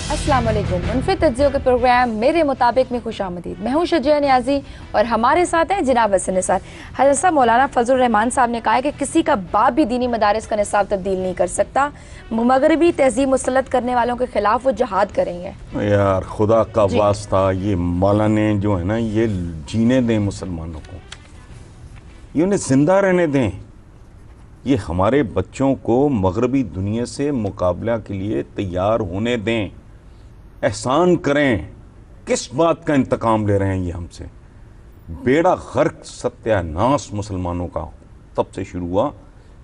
अस्सलाम वालेकुम। मुनफिद तज्ज़ियों के प्रोग्राम मेरे मुताबिक में खुश आमदीद। मैं हूँ शजिया नियाज़ी और हमारे साथ हैं जनाब हसन निसार। हज़रत साहब मौलाना फजल रहमान साहब ने कहा है कि किसी का बाप भी दीनी मदारिस का निसाब तब्दील नहीं कर सकता। मगरबी तहजीब मुसलत करने वालों के खिलाफ वो जहाद करेंगे। यार खुदा का वास्ता, ये मौलाने जो है ना, ये जीने दें मुसलमानों को, ये उन्हें जिंदा रहने दें। ये हमारे बच्चों को मगरबी दुनिया से मुकाबला के लिए तैयार होने दें। एहसान करें। किस बात का इंतकाम ले रहे हैं ये हमसे? बेड़ा गर्क सत्यानाश मुसलमानों का तब से शुरू हुआ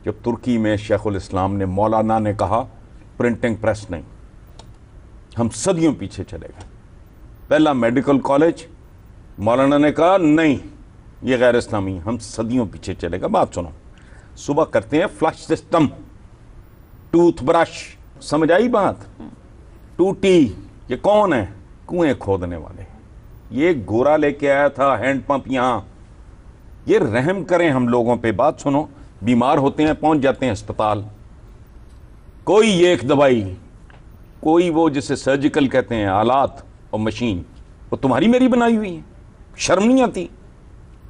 जब तुर्की में शेखुल इस्लाम ने, मौलाना ने कहा प्रिंटिंग प्रेस नहीं। हम सदियों पीछे चले गए। पहला मेडिकल कॉलेज, मौलाना ने कहा नहीं ये गैर इस्लामी। हम सदियों पीछे चले गए। बात सुनो, सुबह करते हैं फ्लश सिस्टम, टूथब्रश, समझ आई बात? टूटी, ये कौन है? कुएं खोदने वाले। ये गोरा लेके आया था हैंड पंप यहां। ये रहम करें हम लोगों पे। बात सुनो, बीमार होते हैं, पहुंच जाते हैं अस्पताल, कोई एक दवाई, कोई वो जिसे सर्जिकल कहते हैं आलात और मशीन, वो तुम्हारी मेरी बनाई हुई है। शर्म नहीं आती?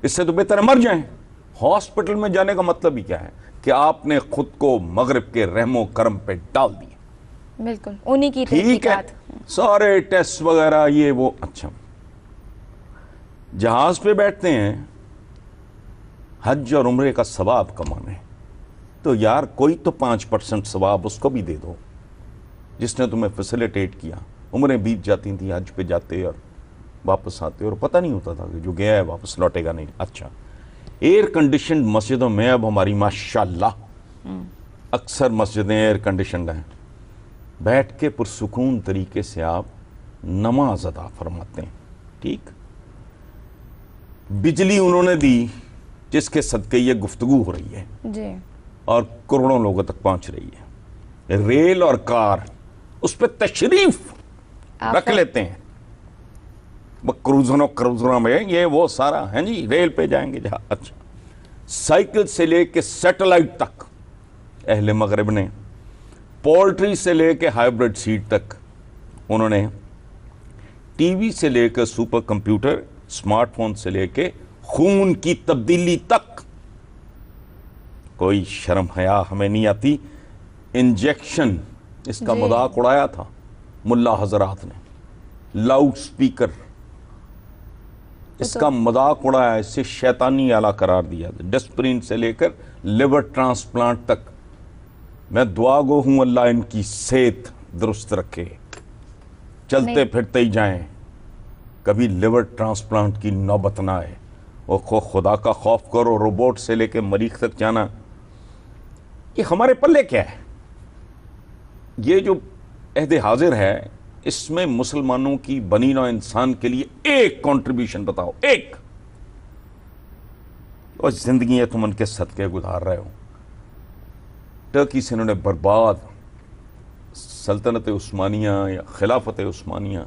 इससे तो बेहतर मर जाएं। हॉस्पिटल में जाने का मतलब ही क्या है कि आपने खुद को मगरिब के रहमो करम पे डाल दिया। बिल्कुल उन्हीं की ठीक है, सारे टेस्ट वगैरह ये वो। अच्छा, जहाज पे बैठते हैं हज और उम्रे का सवाब कमाने, तो यार कोई तो 5% सवाब उसको भी दे दो जिसने तुम्हें फैसिलिटेट किया। उम्रें बीत जाती थी, हज पे जाते और वापस आते और पता नहीं होता था कि जो गया है वापस लौटेगा नहीं। अच्छा, एयर कंडीशन मस्जिदों में अब हमारी माशाल्लाह अक्सर मस्जिदें एयर कंडीशनड हैं। बैठ के पुरसुकून तरीके से आप नमाज अदा फरमाते हैं। ठीक, बिजली उन्होंने दी जिसके सदके ये गुफ्तगू हो रही है जी, और करोड़ों लोगों तक पहुंच रही है। रेल और कार, उस पर तशरीफ रख लेते हैं। क्रूजरों में ये वो सारा है जी, रेल पे जाएंगे जहां। अच्छा, साइकिल से लेके सैटेलाइट तक अहले मगरिब ने, पोल्ट्री से लेके हाइब्रिड सीड तक उन्होंने, टीवी से लेकर सुपर कंप्यूटर, स्मार्टफोन से लेके खून की तब्दीली तक। कोई शर्म हया हमें नहीं आती। इंजेक्शन, इसका मजाक उड़ाया था मुल्ला हजरात ने। लाउड स्पीकर, इसका मजाक उड़ाया, इसे शैतानी आला करार दिया। डिस्प्रिन से लेकर लिवर ट्रांसप्लांट तक। मैं दुआ गो हूं अल्लाह इनकी सेहत दुरुस्त रखे, चलते फिरते ही जाएं, कभी लिवर ट्रांसप्लांट की नौबत ना आए। और खुदा का खौफ करो, रोबोट से लेकर मरीख तक जाना, ये हमारे पल्ले क्या है? ये जो अहद हाजिर है, इसमें मुसलमानों की बनी नौ इंसान के लिए एक कंट्रीब्यूशन बताओ, एक। और जिंदगी है तुम उनके सदके गुजार रहे हो। टर्की से इन्होंने बर्बाद सल्तनत उस्मानिया या खिलाफत उस्मानिया,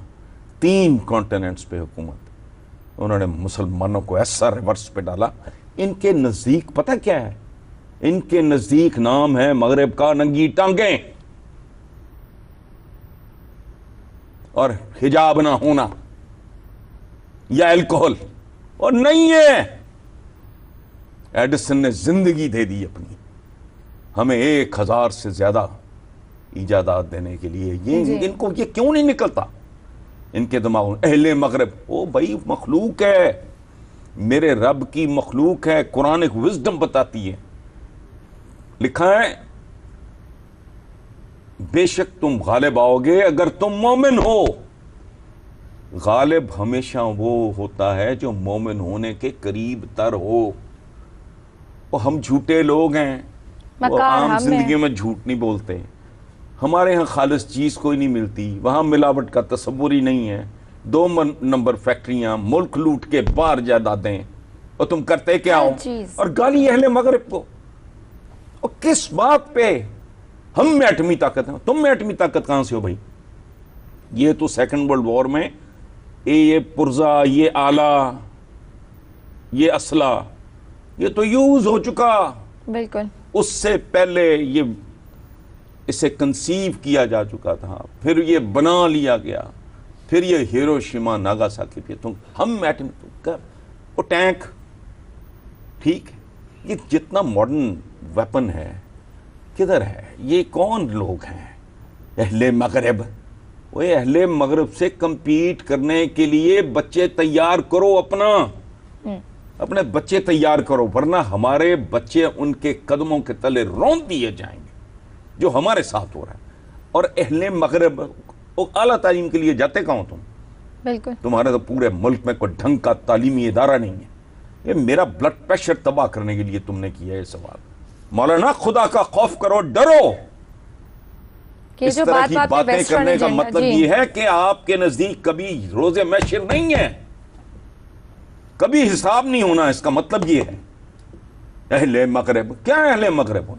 3 कॉन्टिनेंट्स पे हुकूमत। उन्होंने मुसलमानों को ऐसा रिवर्स पे डाला। इनके नज़दीक पता क्या है? इनके नज़दीक नाम है मगरिब का नंगी टांगें और हिजाब ना होना या अल्कोहल। और नहीं है, एडिसन ने जिंदगी दे दी अपनी हमें 1000 से ज्यादा इजादात देने के लिए। ये इनको ये क्यों नहीं निकलता इनके दिमाग में? अहले मगरिब, ओ भाई मखलूक है, मेरे रब की मखलूक है। कुरान एक विजडम बताती है, लिखा है बेशक तुम गालिब आओगे अगर तुम मोमिन हो। गालिब हमेशा वो होता है जो मोमिन होने के करीब तर हो। और हम झूठे लोग हैं, वो आम जिंदगी में झूठ नहीं बोलते। हमारे यहाँ खालिस चीज कोई नहीं मिलती, वहां मिलावट का तस्वुर ही नहीं है। 2 नंबर फैक्ट्रियां, मुल्क लूट के बाहर जायदादें, और तुम करते क्या हो? और गाली अहले मगरिब को। और किस बात पे? हम में एटमी ताकत है, तुम में एटमी ताकत कहां से हो भाई? ये तो सेकंड वर्ल्ड वॉर में ये पुर्जा, ये आला, ये असला, ये तो यूज हो चुका। बिल्कुल। उससे पहले ये اسے کنسیو کیا جا چکا تھا، پھر یہ بنا لیا گیا، پھر یہ ہیروشیما ناگاساکی پہ ہم ایٹم وہ ٹینک، ٹھیک ہے، یہ جتنا ماڈرن ویپن ہے کدھر ہے؟ یہ کون لوگ ہیں؟ اہل مغرب۔ وہ اہل مغرب سے کمپیٹ کرنے کے لیے بچے تیار کرو، اپنے بچے تیار کرو، ورنہ ہمارے بچے ان کے قدموں کے تلے رون دیے جائیں گے جو ہمارے ساتھ ہو رہا ہے۔ اور اہل مغرب اعلیٰ تعلیم کے لیے جاتے کہاں تم؟ بالکل تمہارے تو پورے ملک میں کوئی ڈھنگ کا تعلیمی ادارہ نہیں ہے۔ یہ میرا بلڈ پریشر تباہ کرنے کے لیے تم نے کیا یہ سوال۔ مولانا خدا کا خوف کرو، ڈرو۔ اس طرح کی باتیں کرنے کا مطلب یہ ہے کہ آپ کے نزدیک کبھی روز محشر نہیں ہے، کبھی حساب نہیں ہونا، اس کا مطلب یہ ہے۔ اہل مغرب کیا اہل مغرب؟